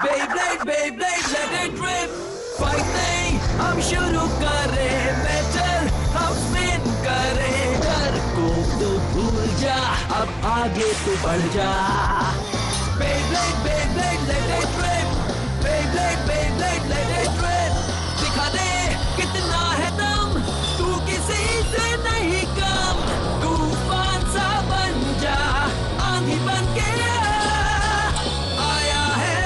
Beyblade, Beyblade, let it rip. Fight नहीं, हम शुरू करें बैटल, हम स्पिन करें डर को तो भूल जा, अब आगे तो बढ़ जा. Beyblade, Beyblade, let it rip. Beyblade, Beyblade, let it rip. दिखा दे कितना है दम, तू किसी से नहीं कम. तूफान सा बन जा, आंधी बन के आया है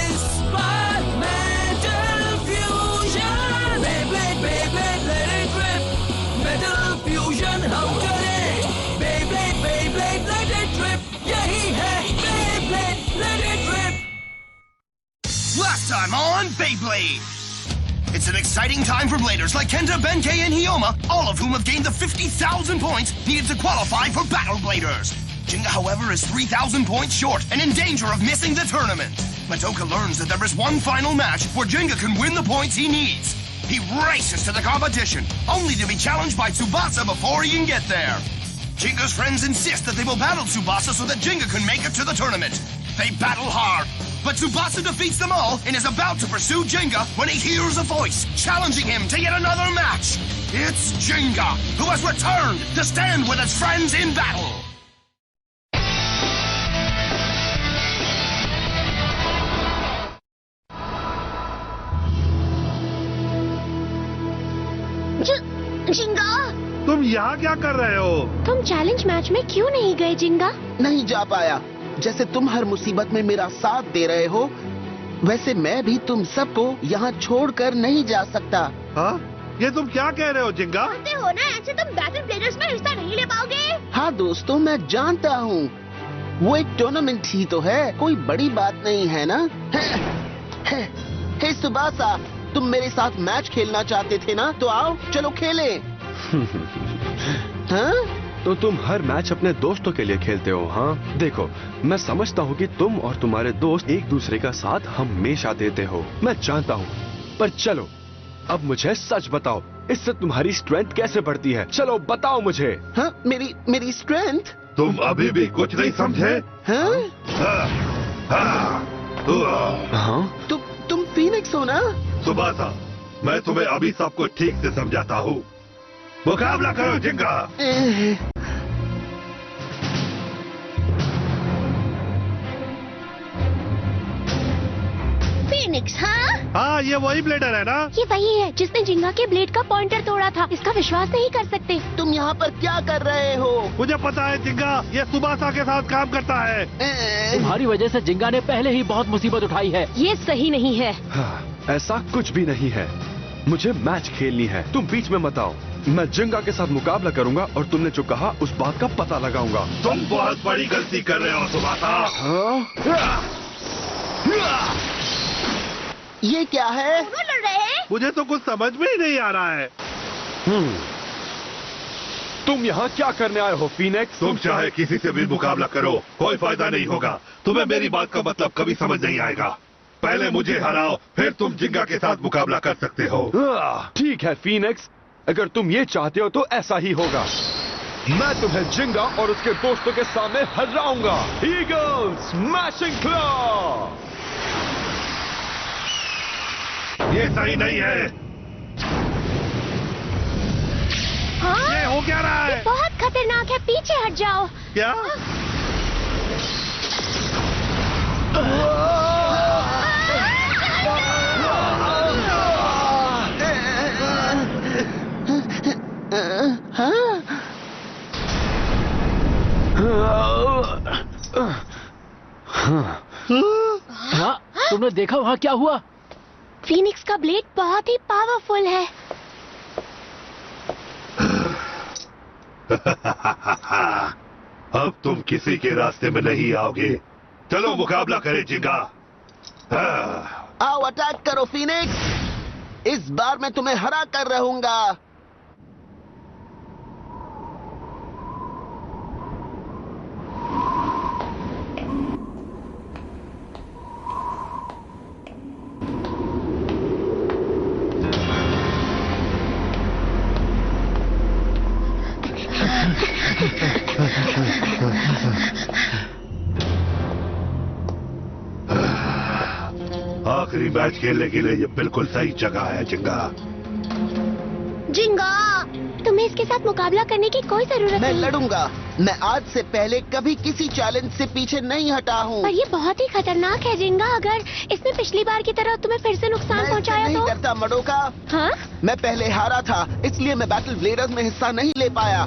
इस बार metal fusion. Beyblade, Beyblade, let it rip. Metal fusion हम करें. Beyblade, Beyblade, let it rip. यही है Beyblade, let it rip. Last time on Beyblade! It's an exciting time for bladers like Kenta, Benkei, and Hyoma, all of whom have gained the 50,000 points needed to qualify for Battle Bladers. Jinga, however, is 3,000 points short and in danger of missing the tournament. Madoka learns that there is one final match where Jinga can win the points he needs. He races to the competition, only to be challenged by Tsubasa before he can get there. Jinga's friends insist that they will battle Tsubasa so that Jinga can make it to the tournament. They battle hard, but Tsubasa defeats them all and is about to pursue Jinga when he hears a voice challenging him to yet another match. It's Jinga, who has returned to stand with his friends in battle. जिंगा, तुम यहाँ क्या कर रहे हो? तुम challenge match में क्यों नहीं गए जिंगा? नहीं जा पाया. जैसे तुम हर मुसीबत में मेरा साथ दे रहे हो, वैसे मैं भी तुम सबको यहाँ छोड़कर नहीं जा सकता. हाँ? ये तुम क्या कह रहे हो जिंगा? जानते हो ना, ऐसे तुम बैटल ब्लेडर्स में हिस्सा नहीं ले पाओगे. हाँ दोस्तों, मैं जानता हूँ. वो एक टूर्नामेंट ही तो है, कोई बड़ी बात नहीं है ना. हे सुबासा, तुम मेरे साथ मैच खेलना चाहते थे ना, तो आओ चलो खेलें. हाँ? तो तुम हर मैच अपने दोस्तों के लिए खेलते हो, हाँ? देखो, मैं समझता हूँ कि तुम और तुम्हारे दोस्त एक दूसरे का साथ हमेशा देते हो, मैं जानता हूँ. पर चलो, अब मुझे सच बताओ, इससे तुम्हारी स्ट्रेंथ कैसे बढ़ती है? चलो बताओ मुझे. हाँ? मेरी स्ट्रेंथ? तुम अभी भी कुछ नहीं समझे? हाँ? हाँ? तुम फीनिक्स हो ना? सुबासा, मैं तुम्हें अभी सब कुछ ठीक से समझाता हूँ. मुकाबला करो जिंगा. फीनिक्स, हाँ? हाँ, ये वही ब्लेडर है ना? ये वही है जिसने जिंगा के ब्लेड का पॉइंटर तोड़ा था. इसका विश्वास नहीं कर सकते. तुम यहाँ पर क्या कर रहे हो? मुझे पता है जिंगा, ये सुबासा के साथ काम करता है. तुम्हारी वजह से जिंगा ने पहले ही बहुत मुसीबत उठाई है. ये सही नहीं है. हाँ, ऐसा कुछ भी नहीं है. मुझे मैच खेलनी है, तुम बीच में मत आओ. मैं जिंगा के साथ मुकाबला करूंगा और तुमने जो कहा उस बात का पता लगाऊंगा. तुम बहुत बड़ी गलती कर रहे हो सुबासा. ये क्या है? दोनों लड़ रहे हैं. मुझे तो कुछ समझ में ही नहीं आ रहा है. तुम यहाँ क्या करने आए हो फीनिक्स? तुम चाहे किसी से भी मुकाबला करो, कोई फायदा नहीं होगा. तुम्हें मेरी बात का मतलब कभी समझ नहीं आएगा. पहले मुझे हराओ, फिर तुम जिंगा के साथ मुकाबला कर सकते हो. ठीक है फीनिक्स, अगर तुम ये चाहते हो तो ऐसा ही होगा. मैं तुम्हें जिंगा और उसके दोस्तों के सामने हराऊंगा. Eagle smashing claw. ये सही नहीं है. हाँ? ये हो क्या रहा है? ये बहुत खतरनाक है, पीछे हट जाओ. क्या? हाँ? तुमने देखा वहाँ क्या हुआ? फीनिक्स का ब्लेड बहुत ही पावरफुल है. अब तुम किसी के रास्ते में नहीं आओगे. चलो मुकाबला करें जिंगा. आओ अटैक करो फीनिक्स. इस बार मैं तुम्हें हरा कर रहूंगा. आखिरी मैच खेलने के लिए ये बिल्कुल सही जगह है जिंगा। जिंगा, तुम्हें इसके साथ मुकाबला करने की कोई जरूरत मैं नहीं। लड़ूंगा। मैं आज से पहले कभी किसी चैलेंज से पीछे नहीं हटा हूँ। पर ये बहुत ही खतरनाक है जिंगा। अगर इसने पिछली बार की तरह तुम्हें फिर से नुकसान मैं इससे पहुंचाया नहीं तो? डरता मडोका। हाँ? मैं पहले हारा था, इसलिए मैं बैटल ब्लेडर्स में हिस्सा नहीं ले पाया।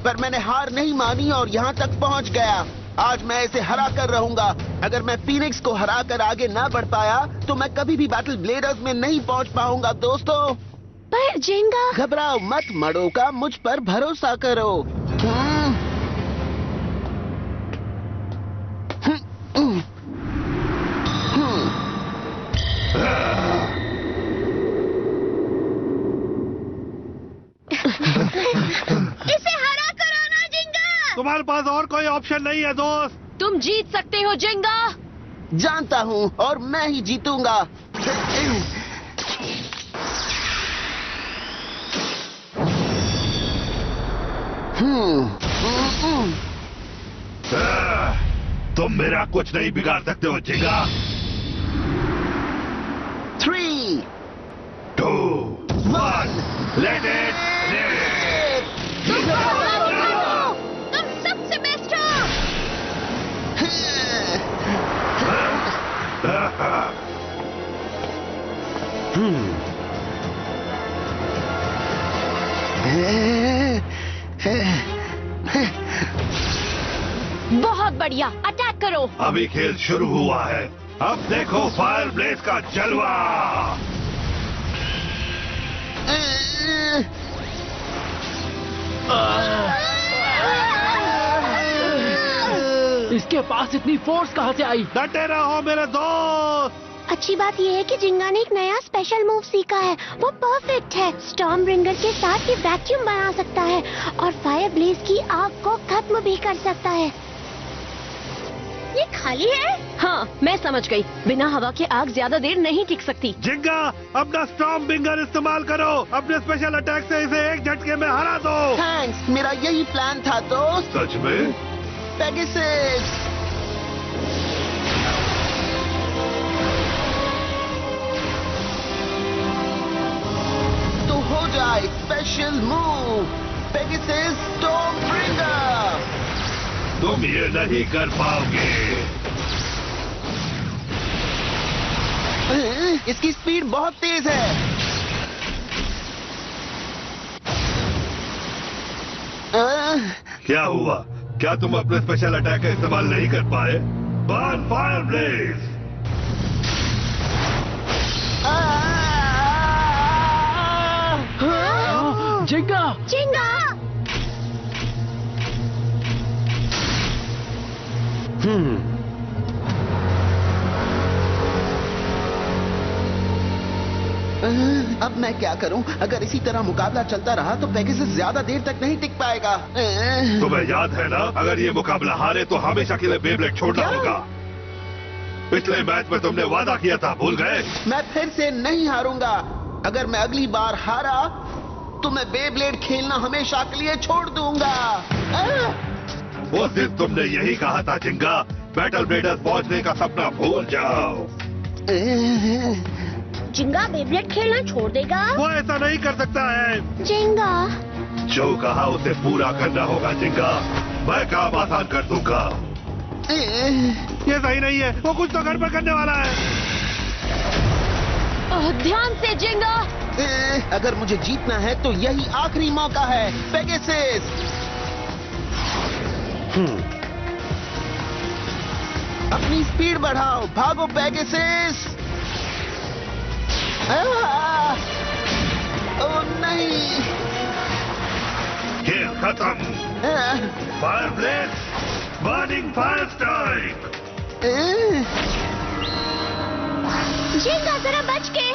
पर मैंने हार नहीं मानी और यहाँ तक पहुँच गया। आज मैं इसे हरा कर रहूंगा। अगर मैं फीनिक्स को हरा कर आगे ना बढ़ पाया तो मैं कभी भी बैटल ब्लेडर्स में नहीं पहुँच पाऊंगा दोस्तों। पर जिंगा, घबराओ मत मडोका, मुझ पर भरोसा करो। इसे हरा करो ना जिंगा। तुम्हारे पास और कोई ऑप्शन नहीं है दोस्त। तुम जीत सकते हो जिंगा। जानता हूँ और मैं ही जीतूंगा। तुम मेरा कुछ नहीं बिगाड़ सकते हो जिंगा। 3, 2, 1, लेट इट रिप। तुम सबसे बेस्ट हो। बहुत बढ़िया, अटैक करो। अभी खेल शुरू हुआ है। अब देखो फायर ब्लेज का जलवा। इसके पास इतनी फोर्स कहाँ से आई? डटे रहो मेरे दोस्त। अच्छी बात यह है कि जिंगा ने एक नया स्पेशल मूव सीखा है। वो परफेक्ट है। स्टॉर्म ब्रिंगर के साथ ये वैक्यूम बना सकता है और फायर ब्लेज की आग को खत्म भी कर सकता है। ये खाली है? हाँ, मैं समझ गई। बिना हवा के आग ज्यादा देर नहीं टिक सकती। जिंगा, अपना स्टॉर्म ब्रिंगर इस्तेमाल करो। अपने स्पेशल अटैक से इसे एक झटके में हरा दो। थैंक्स, मेरा यही प्लान था दोस्त। सच में? पेगासस। तो हो जाए special move, Pegasus storm bringer. तुम ये नहीं कर पाओगे। इसकी स्पीड बहुत तेज है। क्या हुआ? क्या तुम अपने स्पेशल अटैक का इस्तेमाल नहीं कर पाए? Burn fire blaze. जिंगा! जिंगा! अब मैं क्या करूं? अगर इसी तरह मुकाबला चलता रहा तो पेगासस ज्यादा देर तक नहीं टिक पाएगा। तुम्हें याद है ना, अगर ये मुकाबला हारे तो हमेशा के लिए बेब्लेड छोड़ना क्या? होगा। पिछले मैच में तुमने वादा किया था, भूल गए? मैं फिर से नहीं हारूंगा। अगर मैं अगली बार हारा तो मैं बेब्लेड खेलना हमेशा के लिए छोड़ दूंगा। उस दिन तुमने यही कहा था जिंगा, बैटल ब्लेडर्स पहुंचने का सपना भूल जाओ। जिंगा बेब्लेड खेलना छोड़ देगा? वो ऐसा नहीं कर सकता है। जिंगा, जो कहा उसे पूरा करना होगा जिंगा। मैं काम आसान कर दूंगा। ये सही नहीं है, वो कुछ तो गड़बड़ करने वाला है। ध्यान से जिंगा। अगर मुझे जीतना है तो यही आखिरी मौका है। पेगासस, अपनी स्पीड बढ़ाओ, भागो पेगासस। ओह नहीं, खेल खत्म। Fire blade, burning fire strike. जिंगा जरा बच के।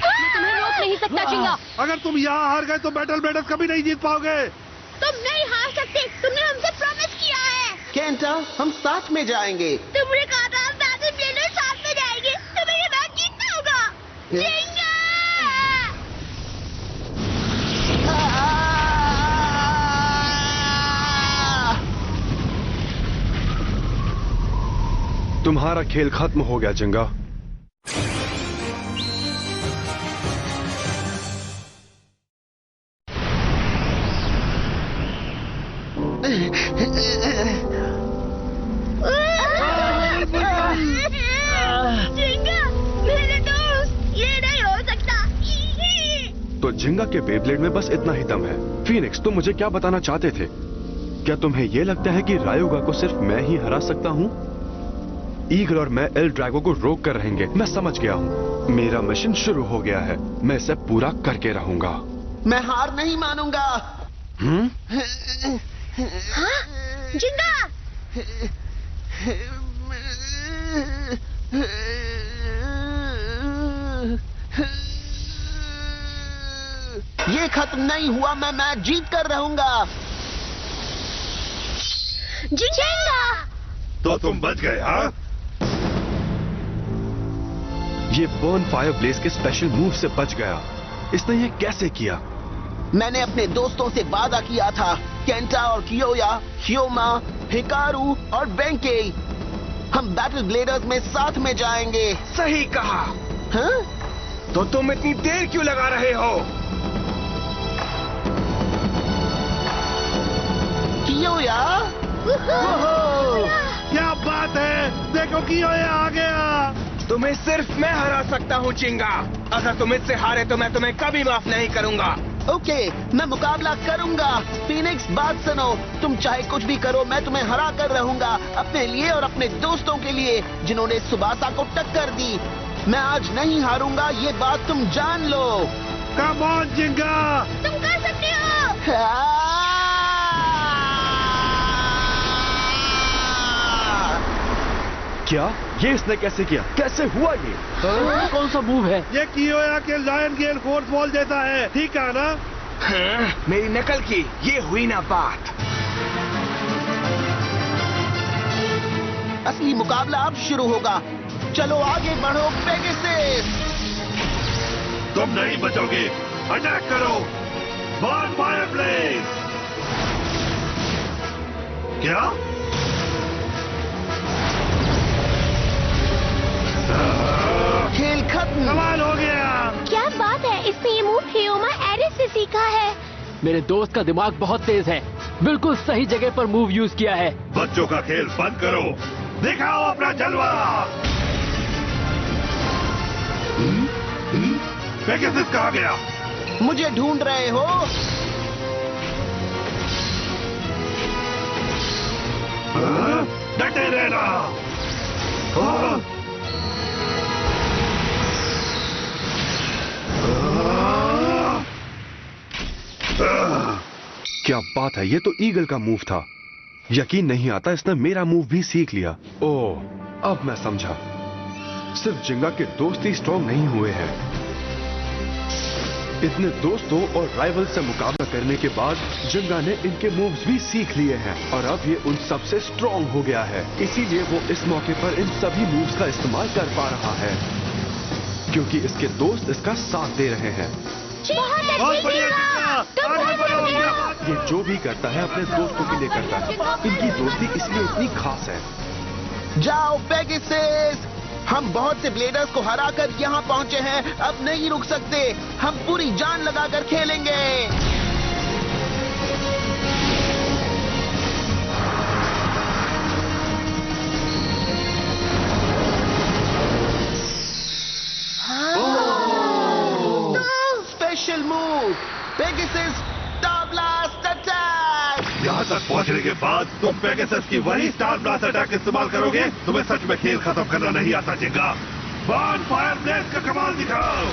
मैं तुम्हें रोक नहीं सकता जिंगा। अगर तुम यहाँ हार गए तो बैटल ब्लेडर्स कभी नहीं जीत पाओगे। तुम नहीं हार सकते, तुमने हमसे प्रॉमिस किया है। केंटा, हम साथ में जाएंगे। तुमने कहा था हम बैटल ब्लेडर्स साथ में जाएंगे। तुम्हें ये मैच जीतना होगा। जिंगा! तुम्हारा खेल खत्म हो गया जिंगा। जिंगा, मेरे दोस्त, ये नहीं हो सकता। तो जिंगा के बेब्लेड में बस इतना ही दम है। फीनिक्स, तुम मुझे क्या बताना चाहते थे? क्या तुम्हें यह लगता है कि रायोगा को सिर्फ मैं ही हरा सकता हूँ? ईगल और मैं एल ड्रैगो को रोक कर रहेंगे। मैं समझ गया हूँ। मेरा मिशन शुरू हो गया है। मैं इसे पूरा करके रहूंगा। मैं हार नहीं मानूंगा। हाँ? जिंगा! ये खत्म नहीं हुआ। मैं मैच जीत कर रहूंगा। जिंगा! तो तुम बच गए, हाँ? ये बर्न फायर ब्लेज के स्पेशल मूव से बच गया। इसने ये कैसे किया? मैंने अपने दोस्तों से वादा किया था, केंटा और कियोया, हियोमा, हिकारू और बेंके। हम बैटल ब्लेडर्स में साथ में जाएंगे। सही कहा। हाँ? तो तुम इतनी देर क्यों लगा रहे हो? कियोया? क्या बात है! देखो कियोया आ गया। तुम्हें सिर्फ मैं हरा सकता हूँ चिंगा। अगर तुम इससे हारे तो मैं तुम्हें कभी माफ नहीं करूंगा। ओके, मैं मुकाबला करूंगा। फीनिक्स, बात सुनो। तुम चाहे कुछ भी करो, मैं तुम्हें हरा कर रहूंगा। अपने लिए और अपने दोस्तों के लिए, जिन्होंने सुबासा को टक्कर दी। मैं आज नहीं हारूंगा, ये बात तुम जान लो। कम ऑन जिंगा! तुम कर सकते हो। क्या? ये इसने कैसे किया? कैसे हुआ ये? कौन सा मूव है? ये कियोया के लायन गेल फोर्स बॉल जैसा है, ठीक है ना? हाँ, मेरी नकल की, ये हुई ना बात। असली मुकाबला अब शुरू होगा। चलो आगे बढ़ो पेगासस। तुम नहीं बचोगे। अटैक करो। Burn fire blaze. क्या? खेल खत्म। कमाल हो गया। क्या बात है, इसने ये मूव हियोमा एरिस से सीखा है। मेरे दोस्त का दिमाग बहुत तेज है। बिल्कुल सही जगह पर मूव यूज किया है। बच्चों का खेल बंद करो। दिखाओ अपना जलवा। पेगासस कहाँ गया? मुझे ढूंढ रहे हो? डटे रहना। हाँ? क्या बात है! ये तो ईगल का मूव था। यकीन नहीं आता इसने मेरा मूव भी सीख लिया। ओह, अब मैं समझा। सिर्फ जिंगा के दोस्त ही स्ट्रॉन्ग नहीं हुए हैं। इतने दोस्तों और राइवल से मुकाबला करने के बाद जिंगा ने इनके मूव्स भी सीख लिए हैं और अब ये उन सब से स्ट्रॉन्ग हो गया है। इसीलिए वो इस मौके पर इन सभी मूव्स का इस्तेमाल कर पा रहा है, क्योंकि इसके दोस्त इसका साथ दे रहे हैं। बहुत बढ़िया जिंगा। आगे बढ़ो। ये जो भी करता है अपने दोस्तों के लिए करता है। इनकी दोस्ती इसलिए इतनी खास है। जाओ पेगासस। हम बहुत से ब्लेडर्स को हराकर यहाँ पहुँचे हैं। अब नहीं रुक सकते। हम पूरी जान लगाकर खेलेंगे। Special move, Pegasus star blast attack. यहाँ तक पहुँचने के बाद तुम पेगासस की वही स्टार ब्लास्ट अटैक इस्तेमाल करोगे? तुम्हें सच में खेल खत्म करना नहीं आता जिंगा। बर्न फायर ब्लेज का कमाल दिखाओ।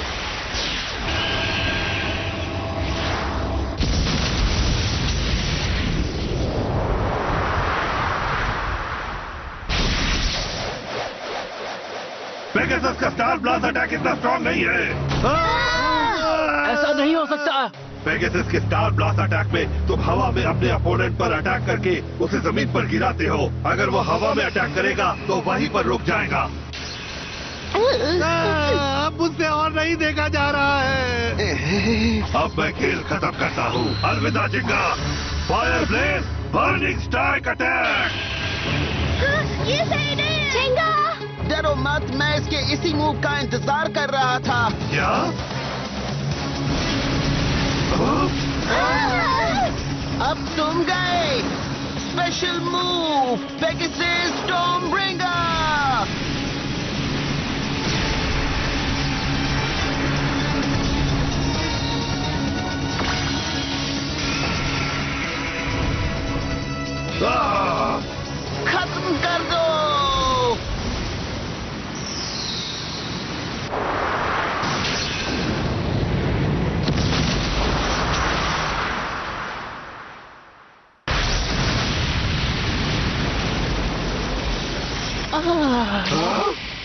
पेगासस का स्टार ब्लास्ट अटैक इतना स्ट्रॉन्ग नहीं है। ऐसा नहीं हो सकता। पेगासस के स्टार ब्लास्ट अटैक में तुम हवा में अपने अपोनेंट पर अटैक करके उसे जमीन पर गिराते हो। अगर वो हवा में अटैक करेगा तो वहीं पर रुक जाएगा। अब मुझसे और नहीं देखा जा रहा है। अब मैं खेल खत्म करता हूँ। अलविदा जिंगा। Fire blaze burning strike attack. ये सही नहीं है। जिंगा! घबराओ मत, मैं इसके इसी मूव का इंतजार कर रहा था। क्या? अब तुम गए। Special move Pegasus Stormbringer. खत्म कर दो।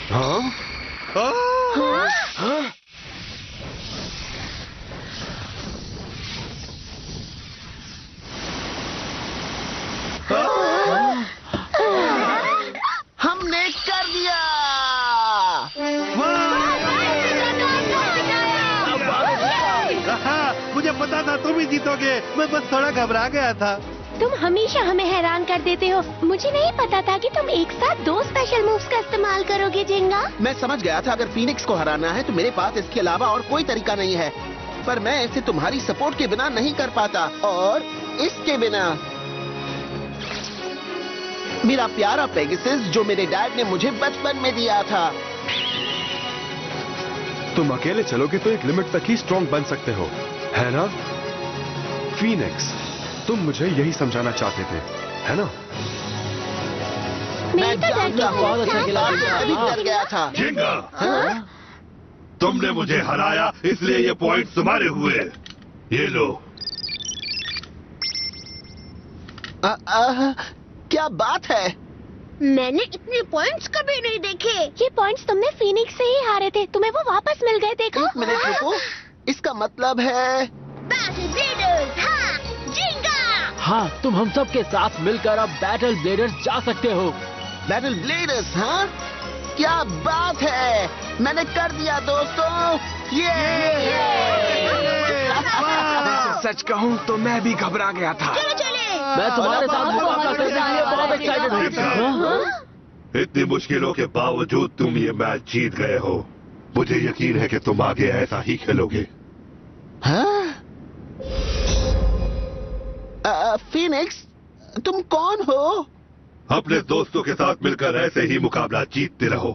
हाँ? हमने कर दिया। मुझे पता था तुम ही जीतोगे, मैं बस थोड़ा घबरा गया था। तुम हमेशा हमें हैरान कर देते हो। मुझे नहीं पता था कि तुम एक साथ 2 स्पेशल मूव्स का इस्तेमाल करोगे जिंगा। मैं समझ गया था अगर फीनिक्स को हराना है तो मेरे पास इसके अलावा और कोई तरीका नहीं है, पर मैं इसे तुम्हारी सपोर्ट के बिना नहीं कर पाता, और इसके बिना। मेरा प्यारा पेगासस जो मेरे डैड ने मुझे बचपन में दिया था। तुम अकेले चलोगे तो एक लिमिट तक ही स्ट्रॉन्ग बन सकते हो, है ना? फीनिक्स, तुम मुझे यही समझाना चाहते थे, है ना? मैं जानता हूँ, बहुत अच्छा खेला। मैं भी डर गया था। जिंगा, तुमने मुझे हराया, इसलिए ये पॉइंट तुम्हारे हुए। ये लो। क्या बात है? मैंने इतने पॉइंट्स कभी नहीं देखे। ये पॉइंट्स तुमने फीनिक्स से ही हारे थे, तुम्हें वो वापस मिल गए। देखो। एक मिनट रुको, इसका मतलब है हाँ, तुम हम सब के साथ मिलकर अब बैटल ब्लेडर्स जा सकते हो। बैटल ब्लेडर्स, हाँ? क्या बात है, मैंने कर दिया दोस्तों। ये सच कहूँ तो मैं भी घबरा गया था। मैं तुम्हारे साथ मुकाबला करने के लिए बहुत एक्साइटेड हूँ। इतनी मुश्किलों के बावजूद तुम ये मैच जीत गए हो। मुझे यकीन है कि तुम आगे ऐसा ही खेलोगे। हाँ? फीनिक्स, तुम कौन हो? अपने दोस्तों के साथ मिलकर ऐसे ही मुकाबला जीतते रहो।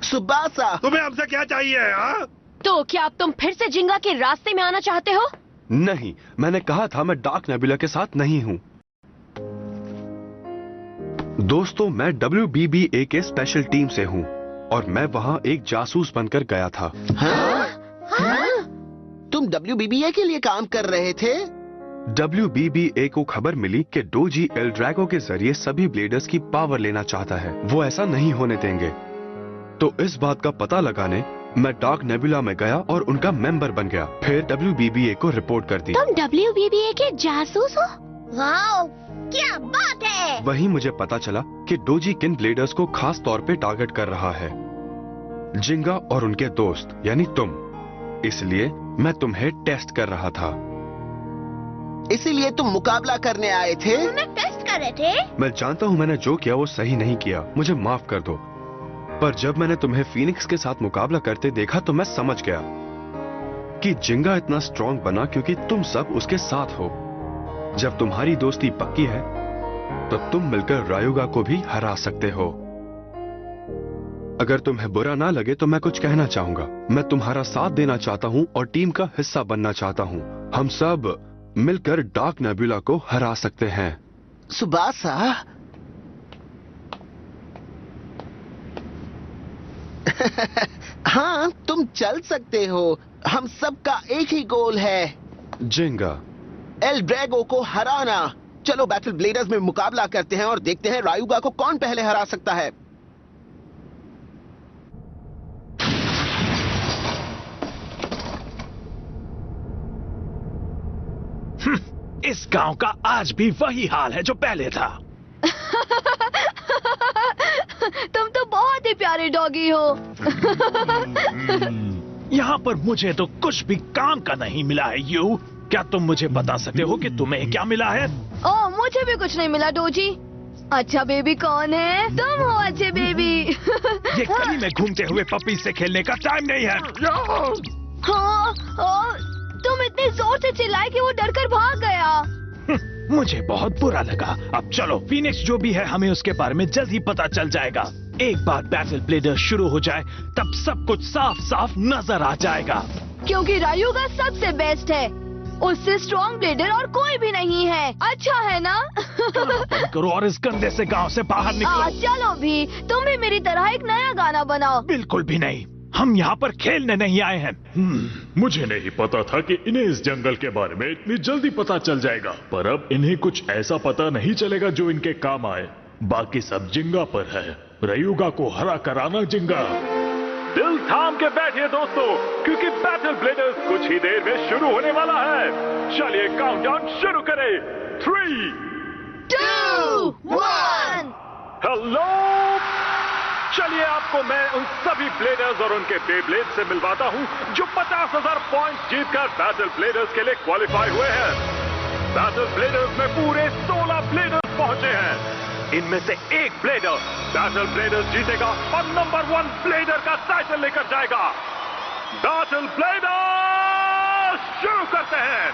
सुबासा, तुम्हें हमसे क्या चाहिए? हाँ? तो क्या अब तुम फिर से जिंगा के रास्ते में आना चाहते हो? नहीं, मैंने कहा था मैं डार्क नेबुला के साथ नहीं हूँ। दोस्तों, मैं WBBA के स्पेशल टीम से हूँ और मैं वहाँ एक जासूस बनकर गया था। हाँ? तुम WBBA के लिए काम कर रहे थे? WBBA को खबर मिली कि डोजी एल ड्रैगो के जरिए सभी ब्लेडर्स की पावर लेना चाहता है। वो ऐसा नहीं होने देंगे। तो इस बात का पता लगाने मैं डार्क नेबुला में गया और उनका मेंबर बन गया। फिर WBBA को रिपोर्ट कर दी। तुम WBBA के जासूस हो? वाओ, क्या बात है! वहीं मुझे पता चला कि डोजी किन ब्लेडर्स को खास तौर पे टारगेट कर रहा है, जिंगा और उनके दोस्त यानी तुम। इसलिए मैं तुम्हें टेस्ट कर रहा था। इसीलिए तुम मुकाबला करने आए थे? तुम्हें टेस्ट कर रहे थे? मैं जानता हूँ मैंने जो किया वो सही नहीं किया, मुझे माफ कर दो। पर जब मैंने तुम्हें फीनिक्स के साथ मुकाबला करते देखा तो मैं समझ गया कि जिंगा इतना स्ट्रांग बना क्योंकि तुम सब उसके साथ हो। जब तुम्हारी दोस्ती पक्की है तो तुम मिलकर रायुगा को भी हरा सकते हो। अगर तुम्हें बुरा ना लगे तो मैं कुछ कहना चाहूंगा। मैं तुम्हारा साथ देना चाहता हूं और टीम का हिस्सा बनना चाहता हूं। हम सब मिलकर डार्क नेबुला को हरा सकते हैं। सुबासा, हाँ, तुम चल सकते हो। हम सबका एक ही गोल है, जिंगा, एल ड्रैगो को हराना। चलो बैटल ब्लेडर्स में मुकाबला करते हैं और देखते हैं रायुगा को कौन पहले हरा सकता है। इस गांव का आज भी वही हाल है जो पहले था। तुम तो बहुत ही प्यारे डॉगी हो। यहाँ पर मुझे तो कुछ भी काम का नहीं मिला है। यू क्या तुम मुझे बता सकते हो कि तुम्हें क्या मिला है? ओह, मुझे भी कुछ नहीं मिला डोजी। अच्छा बेबी कौन है? तुम हो अच्छे बेबी। ये गली में घूमते हुए पपी से खेलने का टाइम नहीं है। हाँ, तुम इतने जोर से चिल्लाए कि वो डरकर भाग गया। मुझे बहुत बुरा लगा। अब चलो, फीनिक्स जो भी है हमें उसके बारे में जल्द ही पता चल जाएगा। एक बार बैटल ब्लेडर शुरू हो जाए तब सब कुछ साफ साफ नजर आ जाएगा। क्योंकि रायुगा सबसे बेस्ट है, उससे स्ट्रॉन्ग ब्लेडर और कोई भी नहीं है। अच्छा है ना? करो और इस गंदे से गांव से बाहर निकलो। चलो भी, तुम भी मेरी तरह एक नया गाना बनाओ। बिल्कुल भी नहीं, हम यहाँ पर खेलने नहीं आए हैं। मुझे नहीं पता था कि इन्हें इस जंगल के बारे में इतनी जल्दी पता चल जाएगा, पर अब इन्हें कुछ ऐसा पता नहीं चलेगा जो इनके काम आए। बाकी सब जिंगा पर है। रयुगा को हरा कराना जिंगा। दिल थाम के बैठिए दोस्तों, क्योंकि बैटल ब्लेडर्स कुछ ही देर में शुरू होने वाला है। चलिए काउंटडाउन शुरू करें। 3, 2, 1। हेलो, चलिए आपको मैं उन सभी ब्लेडर्स और उनके बेब्लेड से मिलवाता हूं जो 50,000 पॉइंट्स जीतकर बैटल ब्लेडर्स के लिए क्वालिफाई हुए हैं। बैटल ब्लेडर्स में पूरे 16 ब्लेडर्स पहुंचे हैं। इनमें से एक ब्लेडर बैटल ब्लेडर्स जीतेगा और नंबर 1 ब्लेडर का टाइटल लेकर जाएगा। बैटल ब्लेडर्स शुरू करते हैं।